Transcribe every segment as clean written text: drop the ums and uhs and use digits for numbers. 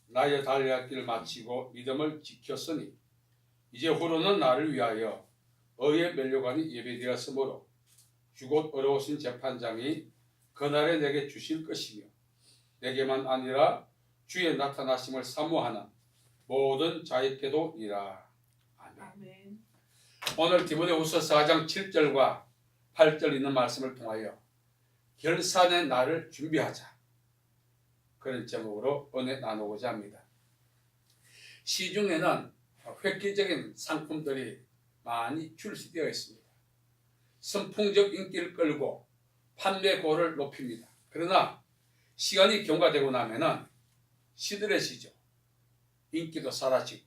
나의 달려갈 길을 마치고 믿음을 지켰으니 이제 후로는 나를 위하여 의의 면류관이 예비되었으므로 주곧 어려우신 재판장이 그날에 내게 주실 것이며 내게만 아니라 주의 나타나심을 사모하는 모든 자에게도 이라. 아멘. 오늘 디모데후서 4장 7절과 8절 있는 말씀을 통하여 결산의 날을 준비하자, 그런 제목으로 은혜 나누고자 합니다. 시중에는 획기적인 상품들이 많이 출시되어 있습니다. 선풍적 인기를 끌고 판매고를 높입니다. 그러나 시간이 경과되고 나면은 시들해지죠. 인기도 사라지고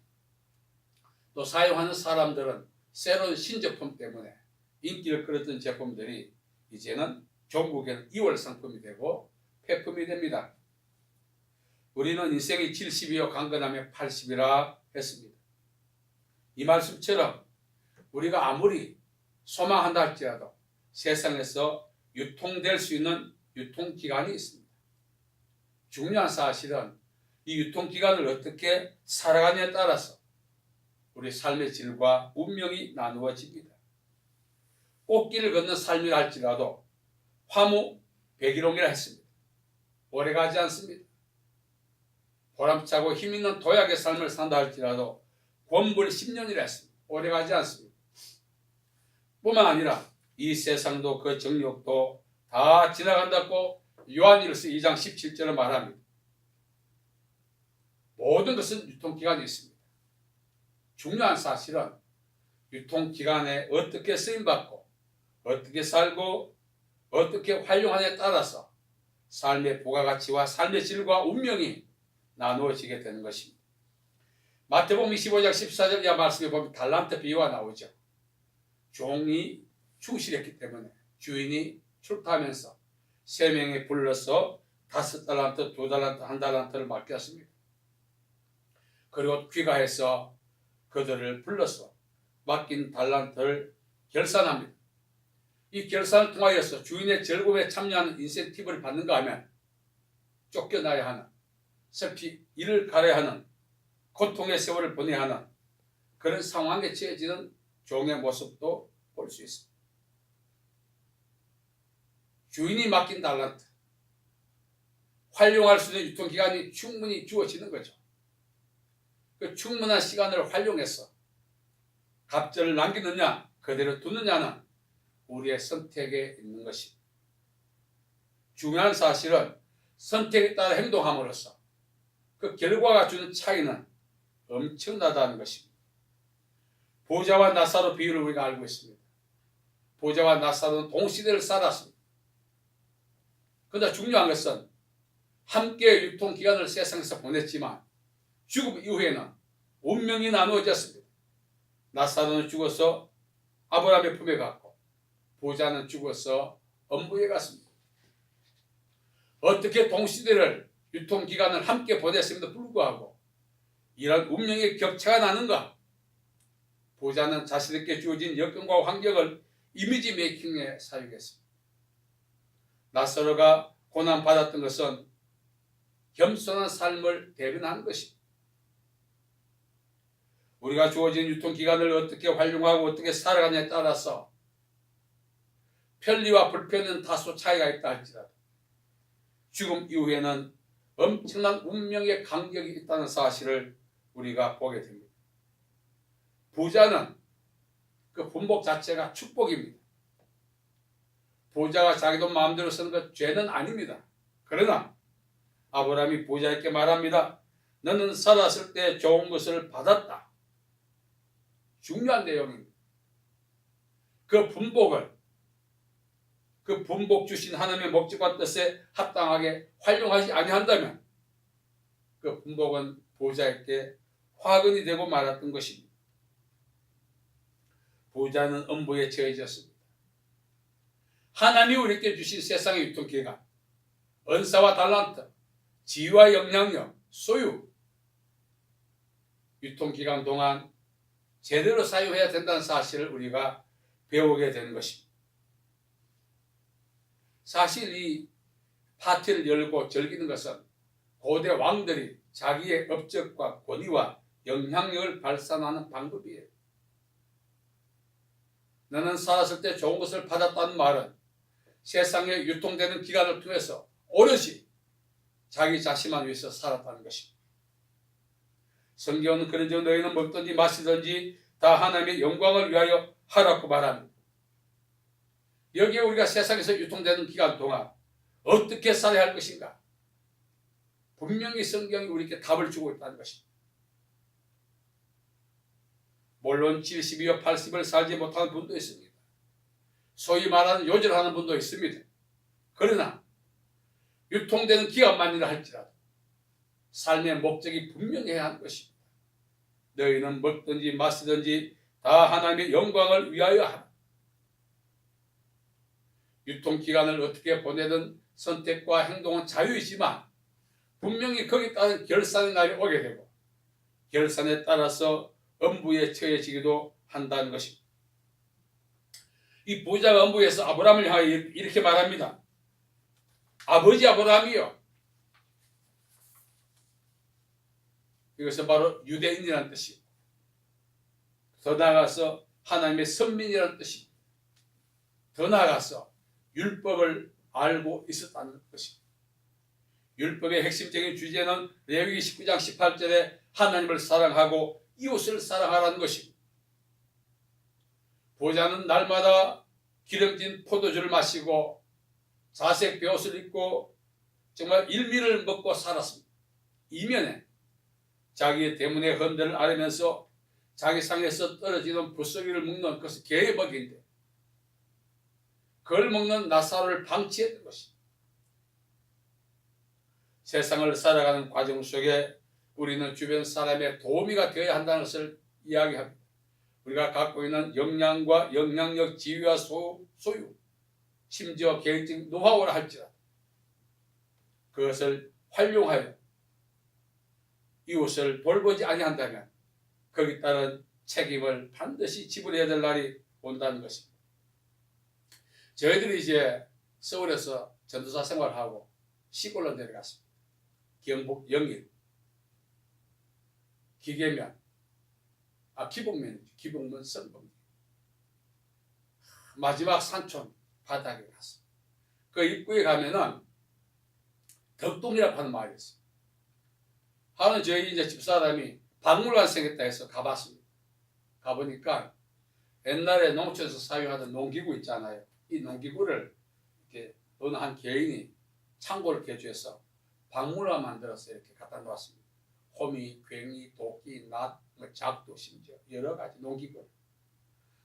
또 사용하는 사람들은 새로운 신제품 때문에 인기를 끌었던 제품들이 이제는 종국에는 이월 상품이 되고 폐품이 됩니다. 우리는 인생이 70이요 강건하면 80이라 했습니다. 이 말씀처럼 우리가 아무리 소망한다 할지라도 세상에서 유통될 수 있는 유통기간이 있습니다. 중요한 사실은 이 유통기간을 어떻게 살아가느냐에 따라서 우리 삶의 질과 운명이 나누어집니다. 꽃길을 걷는 삶이라 할지라도 화무 백일홍이라 했습니다. 오래가지 않습니다. 보람차고 힘있는 도약의 삶을 산다 할지라도 권불 10년이라 했습니다. 오래가지 않습니다. 뿐만 아니라 이 세상도 그 정욕도 다 지나간다고 요한일서 2장 17절을 말합니다. 모든 것은 유통기간이 있습니다. 중요한 사실은 유통기간에 어떻게 쓰임받고 어떻게 살고 어떻게 활용하냐에 따라서 삶의 부가가치와 삶의 질과 운명이 나누어지게 되는 것입니다. 마태복음 25장 14절 이하 말씀에 보면 달란트 비유가 나오죠. 종이 충실했기 때문에 주인이 출타하면서 3명에 불러서 5달란트, 2달란트, 1달란트를 맡겼습니다. 그리고 귀가해서 그들을 불러서 맡긴 달란트를 결산합니다. 이 결산을 통하여서 주인의 즐거움에 참여하는 인센티브를 받는가 하면 쫓겨나야 하는, 슬피 일을 갈아야 하는, 고통의 세월을 보내야 하는 그런 상황에 처해지는 종의 모습도 볼 수 있습니다. 주인이 맡긴 달란트, 활용할 수 있는 유통기간이 충분히 주어지는 거죠. 그 충분한 시간을 활용해서 갑절을 남기느냐 그대로 두느냐는 우리의 선택에 있는 것입니다. 중요한 사실은 선택에 따라 행동함으로써 그 결과가 주는 차이는 엄청나다는 것입니다. 보좌와 나사로 비유를 우리가 알고 있습니다. 보좌와 나사로는 동시대를 살았습니다. 그러나 중요한 것은 함께 유통기간을 세상에서 보냈지만 죽음 이후에는 운명이 나누어졌습니다. 나사로는 죽어서 아브라함의 품에 갔고 보좌는 죽어서 엄부에 갔습니다. 어떻게 동시대를 유통기간을 함께 보냈음에도 불구하고 이런 운명의 격차가 나는가? 보좌는 자신에게 주어진 여건과 환경을 이미지 메이킹에 사용했습니다. 나사로가 고난받았던 것은 겸손한 삶을 대변하는 것입니다. 우리가 주어진 유통기간을 어떻게 활용하고 어떻게 살아가냐에 따라서 편리와 불편은 다소 차이가 있다 할지라도 죽음 이후에는 엄청난 운명의 간격이 있다는 사실을 우리가 보게 됩니다. 부자는 그 분복 자체가 축복입니다. 부자가 자기 돈 마음대로 쓰는 것 죄는 아닙니다. 그러나 아브라함이 부자에게 말합니다. 너는 살았을 때 좋은 것을 받았다. 중요한 내용입니다. 그 분복을 그 분복 주신 하나님의 목적과 뜻에 합당하게 활용하지 아니한다면 그 분복은 부자에게 화근이 되고 말았던 것입니다. 부자는 엄부에 처해졌습니다. 하나님이 우리에게 주신 세상의 유통기간, 은사와 달란트, 지위와 영향력, 소유, 유통기간 동안 제대로 사용해야 된다는 사실을 우리가 배우게 되는 것입니다. 사실 이 파티를 열고 즐기는 것은 고대 왕들이 자기의 업적과 권위와 영향력을 발산하는 방법이에요. 너는 살았을 때 좋은 것을 받았다는 말은 세상에 유통되는 기간을 통해서 오롯이 자기 자신만 위해서 살았다는 것입니다. 성경은 그런즉 너희는 먹든지 마시든지 다 하나님의 영광을 위하여 하라고 말합니다. 여기에 우리가 세상에서 유통되는 기간 동안 어떻게 살아야 할 것인가? 분명히 성경이 우리에게 답을 주고 있다는 것입니다. 물론 70이와 80을 살지 못하는 분도 있습니다. 소위 말하는 요절하는 분도 있습니다. 그러나 유통되는 기간만이라 할지라도 삶의 목적이 분명해야 하는 것입니다. 너희는 먹든지 마시든지 다 하나님의 영광을 위하여 하라. 유통기간을 어떻게 보내든 선택과 행동은 자유이지만 분명히 거기에 따른 결산의 날이 오게 되고 결산에 따라서 엄부에 처해지기도 한다는 것입니다. 이 부자가 엄부에서 아브라함을 향하여 이렇게 말합니다. 아버지 아브라함이요. 이것은 바로 유대인이라는 뜻이고 더 나아가서 하나님의 선민이라는 뜻입니다. 더 나아가서 율법을 알고 있었다는 것입니다. 율법의 핵심적인 주제는 레위기 19장 18절에 하나님을 사랑하고 이웃을 사랑하라는 것입니다. 부자는 날마다 기름진 포도주를 마시고 자색 베옷을 입고 정말 일미를 먹고 살았습니다. 이면에 자기의 대문의 헌들을 앓으면서 자기 상에서 떨어지는 부스러기를 먹는 그것은 개의 먹이인데 그걸 먹는 나사로를 방치했던 것입니다. 세상을 살아가는 과정 속에 우리는 주변 사람의 도우미가 되어야 한다는 것을 이야기합니다. 우리가 갖고 있는 역량과 영향력, 지위와 소유, 심지어 개인적 노하우라 할지라도 그것을 활용하여 이웃을 돌보지 아니한다면 거기에 따른 책임을 반드시 지불해야 될 날이 온다는 것입니다. 저희들이 이제 서울에서 전도사 생활하고 시골로 내려갔습니다. 경북 영일 기북면 선봉 마지막 산촌 바닥에 갔습니다. 그 입구에 가면은 덕동이라고 하는 마을이 있어요. 하는 저희 이제 집사람이 박물관 생겼다 해서 가봤습니다. 가보니까 옛날에 농촌에서 사용하던 농기구 있잖아요. 이 농기구를 이렇게 어느 한 개인이 창고를 개조해서 박물관 만들어서 이렇게 갖다 놓았습니다. 호미, 괭이, 도끼, 낫, 잡도 심지어 여러 가지 농기구.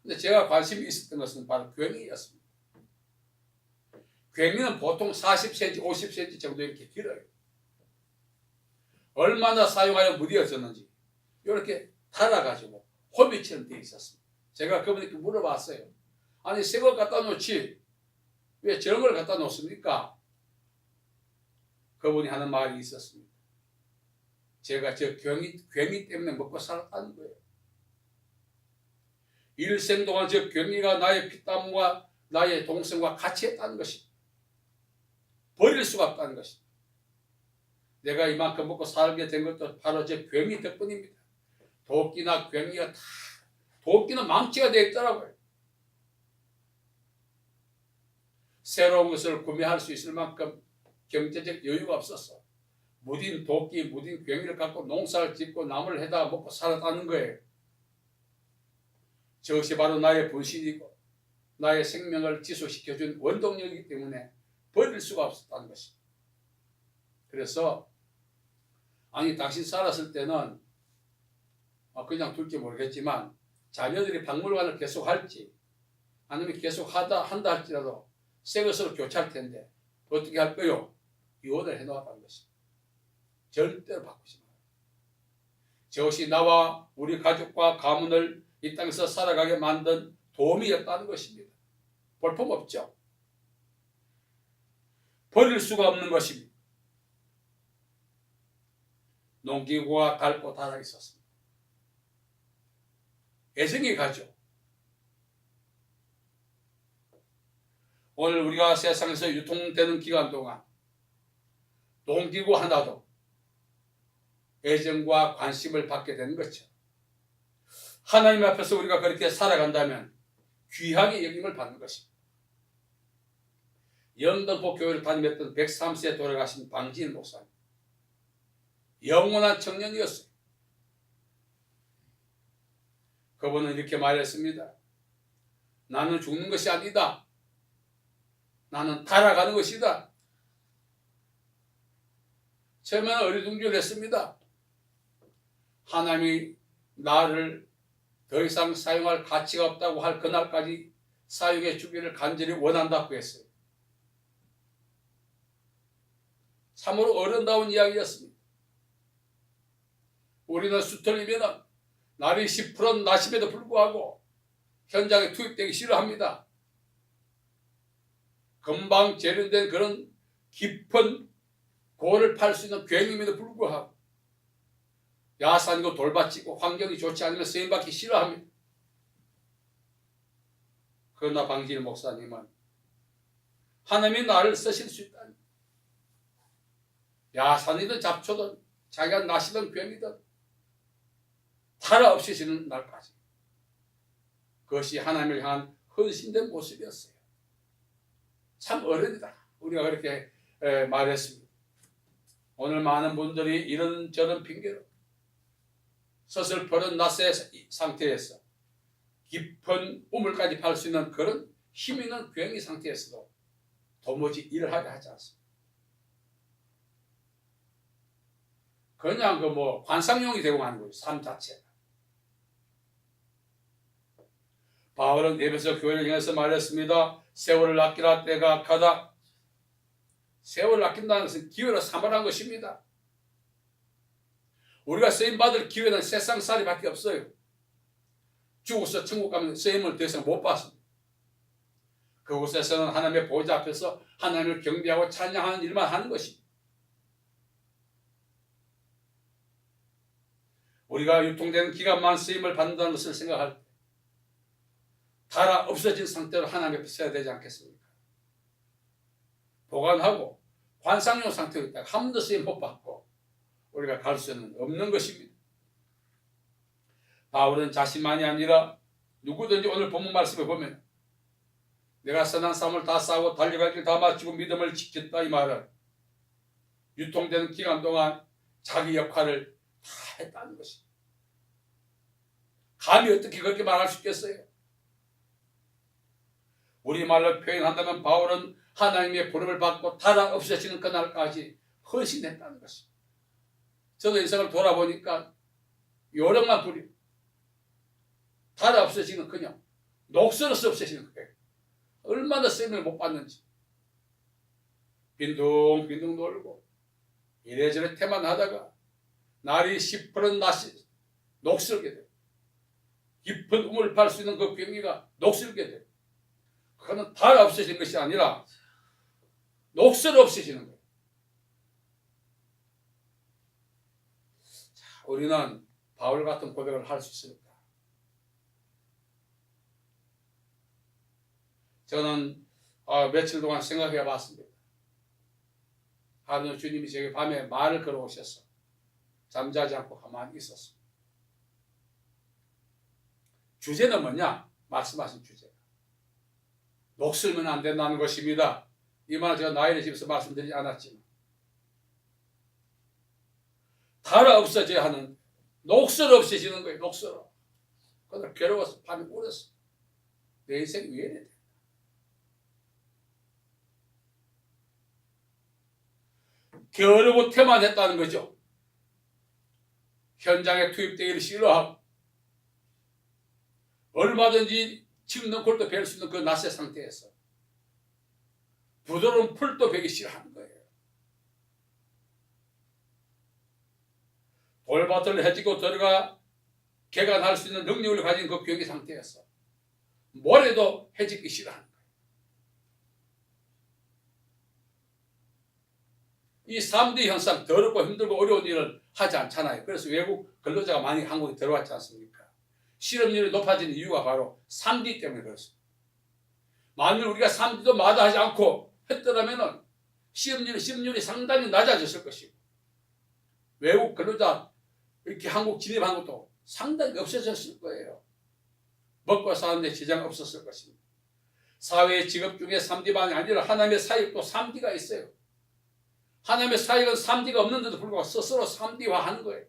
근데 제가 관심이 있었던 것은 바로 괭이였습니다. 괭이는 보통 40cm, 50cm 정도 이렇게 길어요. 얼마나 사용하여 무뎌졌는지 이렇게 달아가지고 호미처럼 되어 있었습니다. 제가 그분께 물어봤어요. 아니 새 걸 갖다 놓지 왜 저런 걸 갖다 놓습니까? 그분이 하는 말이 있었습니다. 제가 저 괭이 때문에 먹고 살았다는 거예요. 일생 동안 저 괭이가 나의 피땀과 나의 동생과 같이 했다는 것입니다. 버릴 수가 없다는 것입니다. 내가 이만큼 먹고 살게 된 것도 바로 저 괭이 덕분입니다. 도끼나 괭이가 다 도끼는 망치가 되어 있더라고요. 새로운 것을 구매할 수 있을 만큼 경제적 여유가 없었어. 무딘 도끼, 무딘 괭이를 갖고 농사를 짓고 나무를 해다가 먹고 살았다는 거예요. 저것이 바로 나의 본신이고 나의 생명을 지속시켜준 원동력이기 때문에 버릴 수가 없었다는 것입니다. 그래서 아니 당신 살았을 때는 그냥 둘지 모르겠지만 자녀들이 박물관을 계속 할지 아니면 계속 한다 할지라도 새 것으로 교체할 텐데 어떻게 할 거요? 이혼을 해놓았다는 것입니다. 절대로 바꾸지 마라. 저것이 나와 우리 가족과 가문을 이 땅에서 살아가게 만든 도움이었다는 것입니다. 볼품없죠. 버릴 수가 없는 것입니다. 농기구가 닳고 닳아 있었습니다. 애정이 가죠. 오늘 우리가 세상에서 유통되는 기간 동안 농기구 하나도 애정과 관심을 받게 되는 거죠. 하나님 앞에서 우리가 그렇게 살아간다면 귀하게 여김을 받는 것입니다. 영등포 교회를 다니던 103세에 돌아가신 방지인 목사님, 영원한 청년이었어요. 그분은 이렇게 말했습니다. 나는 죽는 것이 아니다. 나는 달아가는 것이다. 처음에는 어리둥절했습니다. 하나님이 나를 더 이상 사용할 가치가 없다고 할 그날까지 사용해 주기를 간절히 원한다고 했어요. 참으로 어른다운 이야기였습니다. 우리는 수틀리면 날이 10%는 나심에도 불구하고 현장에 투입되기 싫어합니다. 금방 재련된 그런 깊은 고를 팔 수 있는 굉임에도 불구하고 야산이고 돌밭이고 환경이 좋지 않으면 쓰임받기 싫어합니다. 그러나 방지일 목사님은 하나님이 나를 쓰실 수 있다니, 야산이든 잡초든 자기가 나시든 괜이든 탈 없으시는 날까지 그것이 하나님을 향한 헌신된 모습이었어요. 참 어른이다. 우리가 그렇게 말했습니다. 오늘 많은 분들이 이런저런 핑계로 서슬퍼런 낯의 상태에서 깊은 우물까지 팔 수 있는 그런 힘 있는 굉이 상태에서도 도무지 일을 하게 하지 않습니다. 그냥 관상용이 되고 가는 거예요. 삶 자체가. 바울은 에베소 교회를 향해서 말했습니다. 세월을 아끼라, 때가 악하다. 세월을 아낀다는 것은 기회로 삼으라는 것입니다. 우리가 쓰임받을 기회는 세상살이밖에 없어요. 죽어서 천국 가면 쓰임을 더 이상 못 받습니다. 그곳에서는 하나님의 보좌 앞에서 하나님을 경배하고 찬양하는 일만 하는 것입니다. 우리가 유통되는 기간만 쓰임을 받는다는 것을 생각할 때 달아 없어진 상태로 하나님 앞에 서야 되지 않겠습니까? 보관하고 관상용 상태로 있다가 한 번도 쓰임 못 받고 우리가 갈 수는 없는 것입니다. 바울은 자신만이 아니라 누구든지 오늘 본문 말씀을 보면 내가 선한 싸움을 다 싸우고 달려갈 길 다 마치고 믿음을 지켰다, 이 말은 유통되는 기간 동안 자기 역할을 다 했다는 것입니다. 감히 어떻게 그렇게 말할 수 있겠어요? 우리말로 표현한다면 바울은 하나님의 부름을 받고 달아 없어지는 그날까지 헌신했다는 것입니다. 저도 인생을 돌아보니까 요령만 부리고 달아 없어지는 그냥 녹슬어서 없어지는 거예요. 얼마나 쓰임을 못 받는지 빈둥빈둥 놀고 이래저래 태만하다가 날이 10%는 낯이 녹슬게 돼요. 깊은 우물을 팔 수 있는 그 병기가 녹슬게 돼요. 그거는 달아 없어지는 것이 아니라 녹슬어 없어지는 거예요. 자, 우리는 바울 같은 고백을 할 수 있습니다. 저는 며칠 동안 생각해 봤습니다. 하늘 주님이 제게 밤에 말을 걸어오셔서 잠자지 않고 가만히 있었습니다. 주제는 뭐냐? 말씀하신 주제가 녹슬면 안 된다는 것입니다. 이 말을 제가 나이를 집에서 말씀드리지 않았지만 달아 없어져야 하는, 녹슬어 없어지는 거예요. 녹슬어. 그러다 괴로워서 밤에 울었어. 내 인생이 왜 이래? 게으르고 태만했다는 거죠. 현장에 투입되기를 싫어하고 얼마든지 침는 골도 벨 수 있는 그 낯의 상태에서 부드러운 풀도 베기 싫어하는 거예요. 돌밭을 해지고 들어가 개간할 수 있는 능력을 가진 그 병기 상태에서 모래도 해지기 싫어하는 거예요. 이 3D 현상, 더럽고 힘들고 어려운 일을 하지 않잖아요. 그래서 외국 근로자가 많이 한국에 들어왔지 않습니까? 실업률이 높아진 이유가 바로 3D 때문에 그렇습니다. 만일 우리가 3D도 마다하지 않고 했더라면 실업률이 상당히 낮아졌을 것이고 외국 근로자 이렇게 한국 진입한 것도 상당히 없어졌을 거예요. 먹고 사는데 지장 없었을 것입니다. 사회의 직업 중에 3D만이 아니라 하나님의 사역도 3D가 있어요. 하나님의 사역은 3D가 없는데도 불구하고 스스로 3D화하는 거예요.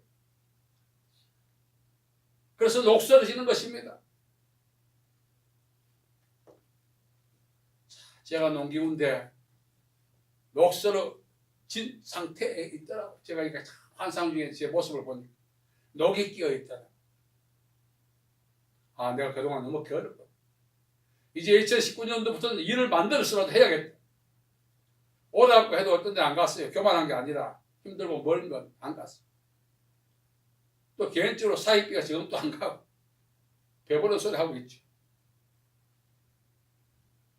그래서 녹슬어지는 것입니다. 제가 농기구인데 녹슬어진 상태에 있더라고요. 제가 이렇게 환상 중에 제 모습을 보니까 녹이 끼어 있더라고요. 아, 내가 그동안 너무 게을렀거든. 이제 2019년도부터는 일을 만들어서라도 해야겠다. 오라고 해도 어떤 데 안 갔어요. 교만한 게 아니라 힘들고 멀면 안 갔어요. 또 개인적으로 사익비가 지금 또 안 가고 배부른 소리 하고 있죠.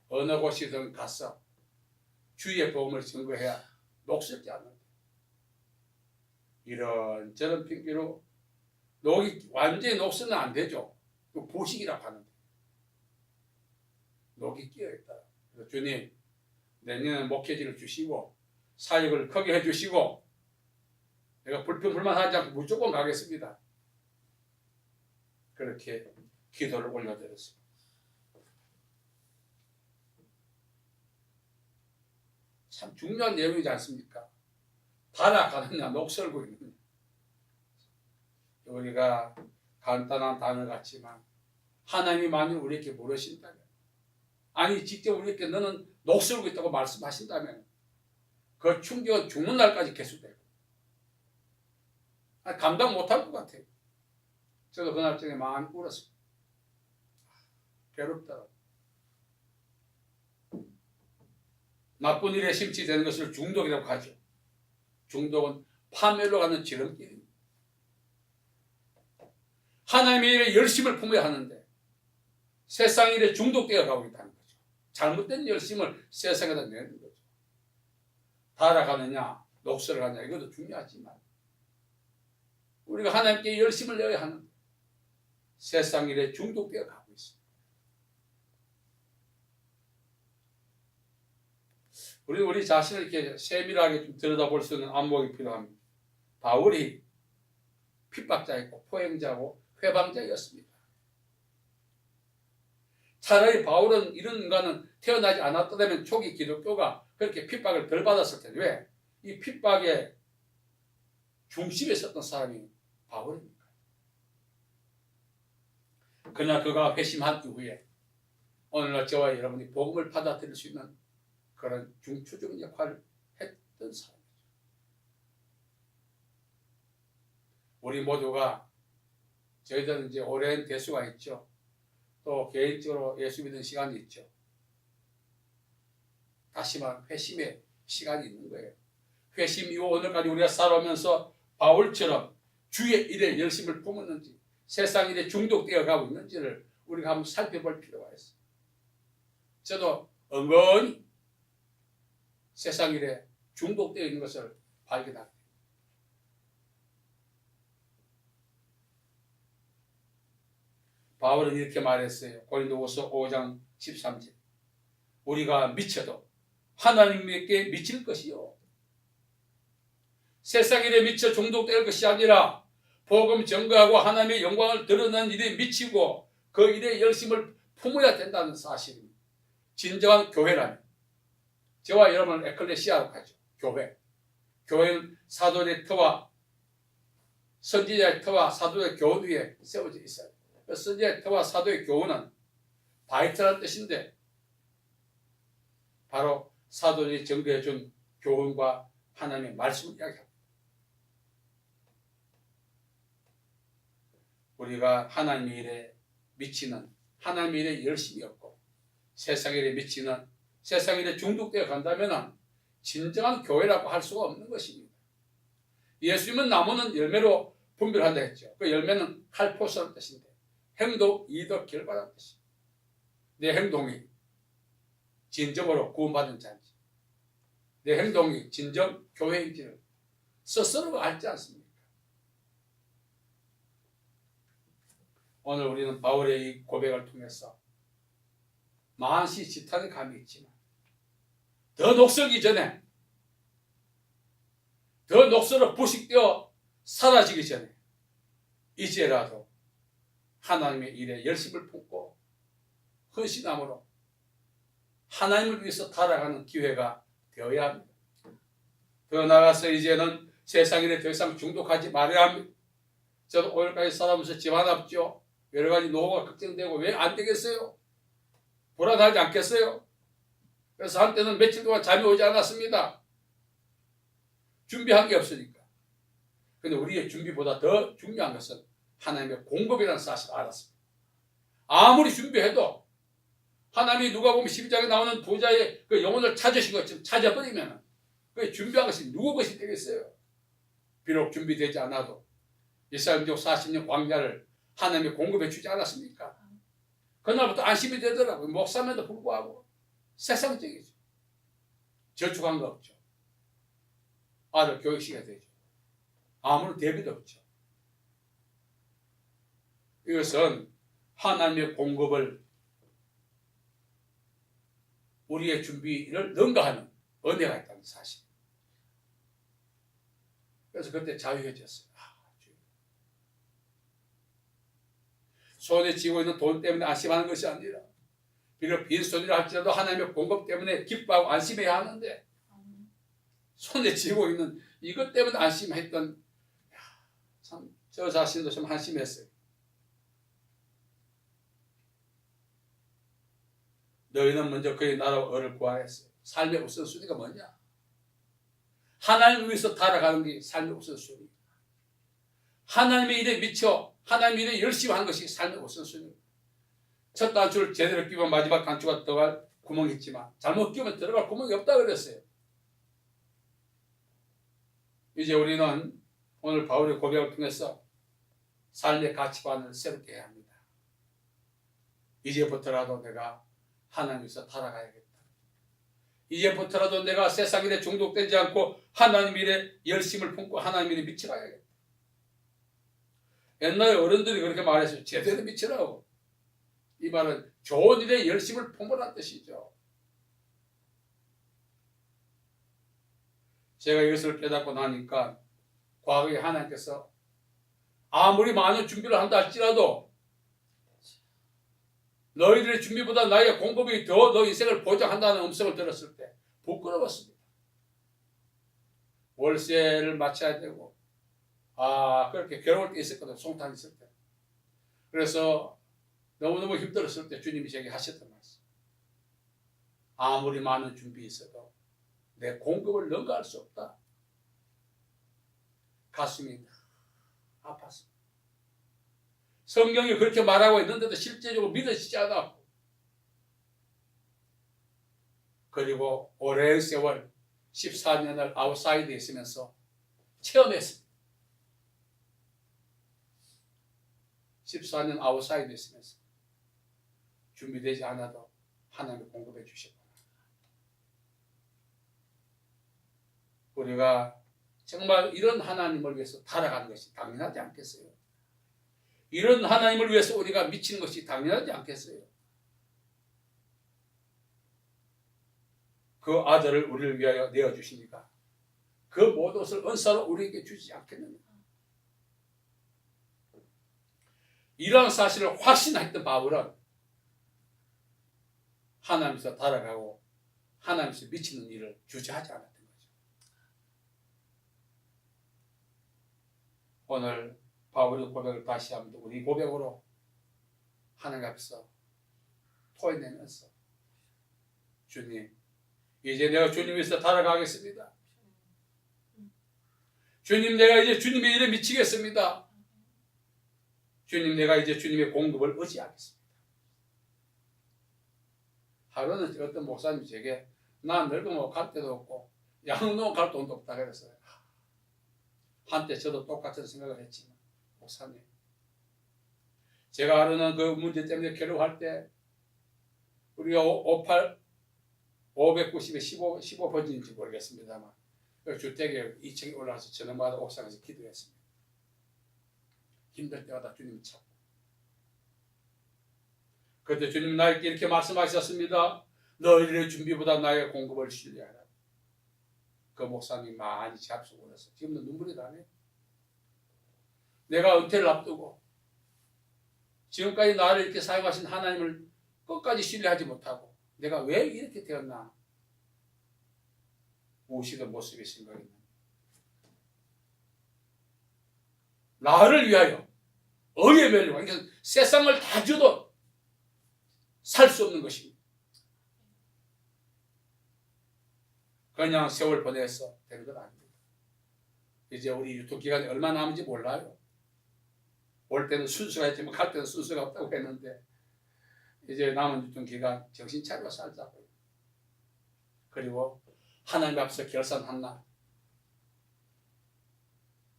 어느 곳이든 가서 주의 복음을 증거해야 녹슬지 않는다. 이런저런 핑계로 녹이 완전히 녹슬면 안 되죠. 그 부식이라고 하는데 녹이 끼어있다. 그래서 주님 내년에 목회지를 주시고 사역을 크게 해주시고 내가 불평불만하지 않고 무조건 가겠습니다. 그렇게 기도를 올려드렸습니다. 참 중요한 내용이지 않습니까? 발악하느냐 녹슬고 있느냐. 우리가 간단한 단어 같지만 하나님이 만일 우리에게 물으신다면, 아니 직접 우리에게 너는 녹슬고 있다고 말씀하신다면 그 충격은 죽는 날까지 계속될 거예요. 감당 못할 것 같아요. 저도 그날 저녁에 많이 울었습니다. 괴롭더라고요. 나쁜 일에 심취되는 것을 중독이라고 하죠. 중독은 파멸로 가는 지름길입니다. 하나님의 일에 열심을 품어야 하는데 세상 일에 중독되어 가고 있다는 거죠. 잘못된 열심을 세상에다 내는 거죠. 달아가느냐 녹슬어가느냐 이것도 중요하지만 우리가 하나님께 열심을 내어야 하는데 세상 일에 중독되어 가고 있습니다. 우리 자신을 이렇게 세밀하게 좀 들여다볼 수 있는 안목이 필요합니다. 바울이 핍박자였고 포행자고 회방자였습니다. 차라리 바울은 이런 인간은 태어나지 않았다면 초기 기독교가 그렇게 핍박을 덜 받았을 텐데 왜? 이 핍박의 중심에 있었던 사람이 바울입니까? 그러나 그가 회심한 이후에 오늘날 저와 여러분이 복음을 받아들일 수 있는 그런 중추적인 역할을 했던 사람이죠. 우리 모두가 저희들은 이제 오랜 대수가 있죠. 또 개인적으로 예수 믿는 시간이 있죠. 다시 말하면 회심의 시간이 있는 거예요. 회심 이후 오늘까지 우리가 살아오면서 바울처럼 주의 일에 열심을 품었는지 세상 일에 중독되어 가고 있는지를 우리가 한번 살펴볼 필요가 있어요. 저도 은근히 세상 일에 중독되어 있는 것을 발견합니다. 바울은 이렇게 말했어요. 고린도후서 5장 13절. 우리가 미쳐도 하나님께 미칠 것이요. 세상 일에 미쳐 중독될 것이 아니라 복음 전거하고 하나님의 영광을 드러내는 일에 미치고 그 일에 열심을 품어야 된다는 사실입니다. 진정한 교회라면 저와 여러분을 에클레시아라고 하죠. 교회. 교회는 사도의 터와 선지자의 터와 사도의 교훈 위에 세워져 있어요. 선지자의 터와 사도의 교훈은 바이트라는 뜻인데 바로 사도들이 전거해 준 교훈과 하나님의 말씀을 이야기합니다. 우리가 하나님의 일에 미치는 하나님의 일에 열심이 없고 세상 일에 미치는 세상 일에 중독되어 간다면 진정한 교회라고 할 수가 없는 것입니다. 예수님은 나무는 열매로 분별한다 했죠. 그 열매는 칼포스라는 뜻인데 행동, 이득, 결과라는 뜻입니다. 내 행동이 진정으로 구원받은 자인지 내 행동이 진정 교회인지를 스스로가 알지 않습니까? 오늘 우리는 바울의 이 고백을 통해서 만시 지탄의 감이 있지만 더 녹슬기 전에 더 녹슬어 부식되어 사라지기 전에 이제라도 하나님의 일에 열심을 품고 헌신함으로 하나님을 위해서 살아가는 기회가 되어야 합니다. 더 나아가서 이제는 세상 일에 더 이상 중독하지 말아야 합니다. 저도 오늘까지 살아오면서 집안 없죠. 여러 가지 노후가 걱정되고 왜 안 되겠어요? 불안하지 않겠어요? 그래서 한때는 며칠 동안 잠이 오지 않았습니다. 준비한 게 없으니까. 근데 우리의 준비보다 더 중요한 것은 하나님의 공급이라는 사실을 알았습니다. 아무리 준비해도 하나님이 누가 보면 12장에 나오는 부자의 그 영혼을 찾으신 것처럼 찾아버리면 그 준비한 것이 누구 것이 되겠어요? 비록 준비되지 않아도 이스라엘민족 40년 광야를 하나님이 공급해 주지 않았습니까? 그날부터 안심이 되더라고요. 목사임에도 불구하고 세상적이죠. 저축한 거 없죠. 아들 교육시켜야 되죠. 아무런 대비도 없죠. 이것은 하나님의 공급을 우리의 준비를 능가하는 은혜가 있다는 사실. 그래서 그때 자유해졌어요. 손에 쥐고 있는 돈 때문에 안심하는 것이 아니라 비록 빈손이라 할지라도 하나님의 공급 때문에 기뻐하고 안심해야 하는데 손에 쥐고 있는 이것 때문에 안심했던 참 저 자신도 좀 한심했어요. 너희는 먼저 그의 나라와 의를 구하였어요. 삶의 우선순위가 뭐냐? 하나님을 위해서 살아가는 게 삶의 우선순위. 하나님의 일에 미쳐 하나님의 일에 열심히 하는 것이 삶의 우선순위. 첫 단추를 제대로 끼면 마지막 단추가 들어갈 구멍이 있지만 잘못 끼면 들어갈 구멍이 없다 그랬어요. 이제 우리는 오늘 바울의 고백을 통해서 삶의 가치관을 새롭게 해야 합니다. 이제부터라도 내가 하나님께서 살아가야겠다. 이제부터라도 내가 세상 일에 중독되지 않고 하나님 일에 열심을 품고 하나님 일에 미쳐가야겠다. 옛날에 어른들이 그렇게 말했어요. 제대로 미치라고. 이 말은 좋은 일에 열심을 품으라는 뜻이죠. 제가 이것을 깨닫고 나니까 과거에 하나님께서 아무리 많은 준비를 한다 할지라도 너희들의 준비보다 나의 공급이 더 너 인생을 보장한다는 음성을 들었을 때 부끄러웠습니다. 월세를 마쳐야 되고 그렇게 괴로울 때 있었거든. 송탄 있을 때. 그래서 너무너무 힘들었을 때 주님이 제게 하셨던 말씀. 아무리 많은 준비 있어도 내 공급을 능가할 수 없다. 가슴이 아팠습니다. 성경이 그렇게 말하고 있는데도 실제적으로 믿어지지 않았고 그리고 오랜 세월 14년을 아웃사이드에 있으면서 체험했습니다. 14년 아웃사이드에 있으면서 준비되지 않아도 하나님이 공급해 주셨구나. 우리가 정말 이런 하나님을 위해서 살아가는 것이 당연하지 않겠어요? 이런 하나님을 위해서 우리가 미치는 것이 당연하지 않겠어요? 그 아들을 우리를 위하여 내어주시니까 그 모든 것을 은사로 우리에게 주지 않겠느냐. 이러한 사실을 확신했던 바울은 하나님께서 살아가고 하나님께서 미치는 일을 주저하지 않았던 거죠. 오늘 바울의 고백을 다시 한번 우리 고백으로 하나님 앞에서 토해내면서 주님, 이제 내가 주님 위해서 살아가겠습니다. 주님, 내가 이제 주님의 일에 미치겠습니다. 주님, 내가 이제 주님의 공급을 의지하겠습니다. 하루는 어떤 목사님이 제게 나 늙으면 갈 데도 없고 양농 갈 돈도 없다 그랬어요. 한때 저도 똑같은 생각을 했지만 목사님, 제가 하루는 그 문제 때문에 괴로워할 때 우리가 590에 15번지인지 모르겠습니다만 그 주택에 2층에 올라가서 저녁마다 옥상에서 기도했습니다. 힘들 때마다 주님을 찾고 그때 주님 나에게 이렇게 말씀하셨습니다. 너희들의 준비보다 나의 공급을 신뢰하라. 그 목사님 많이 잡수고 그래서 지금도 눈물이 나네요. 내가 은퇴를 앞두고 지금까지 나를 이렇게 사용하신 하나님을 끝까지 신뢰하지 못하고 내가 왜 이렇게 되었나 무엇이든 모습이 생각이 납니다. 나를 위하여 의에 매려고 그러니까 세상을 다 줘도 살 수 없는 것입니다. 그냥 세월 보내서 되는 건 아닙니다. 이제 우리 유통기간이 얼마나 남은지 몰라요. 올 때는 순수가 있지만 갈 때는 순수가 없다고 했는데 이제 남은 유통기간 정신 차리고 살자고요. 그리고 하나님 앞에서 결산한 날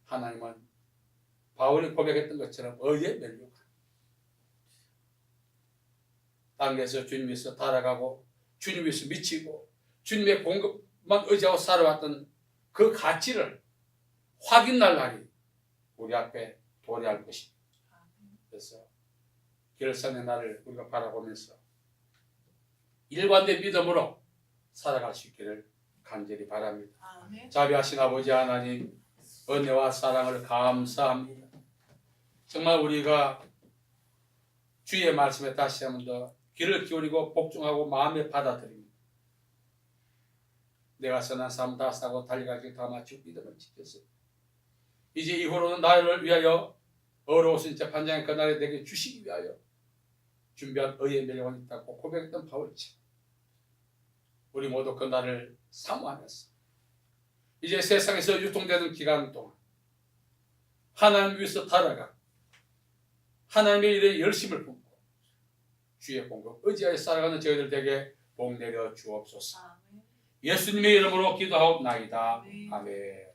하나님은 바울이 고백했던 것처럼 의에 멸류관 땅에서 주님 위해서 달아가고 주님 위해서 미치고 주님의 공급만 의지하고 살아왔던 그 가치를 확인할 날이 우리 앞에 도래할 것입니다. 그래서 결산의 날을 우리가 바라보면서 일관된 믿음으로 살아갈 수 있기를 간절히 바랍니다. 아멘. 자비하신 아버지 하나님 은혜와 사랑을 감사합니다. 정말 우리가 주의 말씀에 다시 한번 더 귀를 기울이고 복종하고 마음에 받아들입니다. 내가 선한 삶 다 사고 달려가기 다 마치고 믿음을 지켰어요. 이제 이후로는 나를 위하여 어려우신 재판장의 그날에 내게 주시기 위하여 준비한 의의 멸류관이 있다고 고백했던 바울처럼 우리 모두 그날을 사모하면서 이제 세상에서 유통되는 기간 동안 하나님 위해서 달아가 하나님의 일에 열심을 품고 주의 공급 의지하여 살아가는 저희들 에게 복 내려 주옵소서. 아멘. 예수님의 이름으로 기도하옵나이다. 아멘.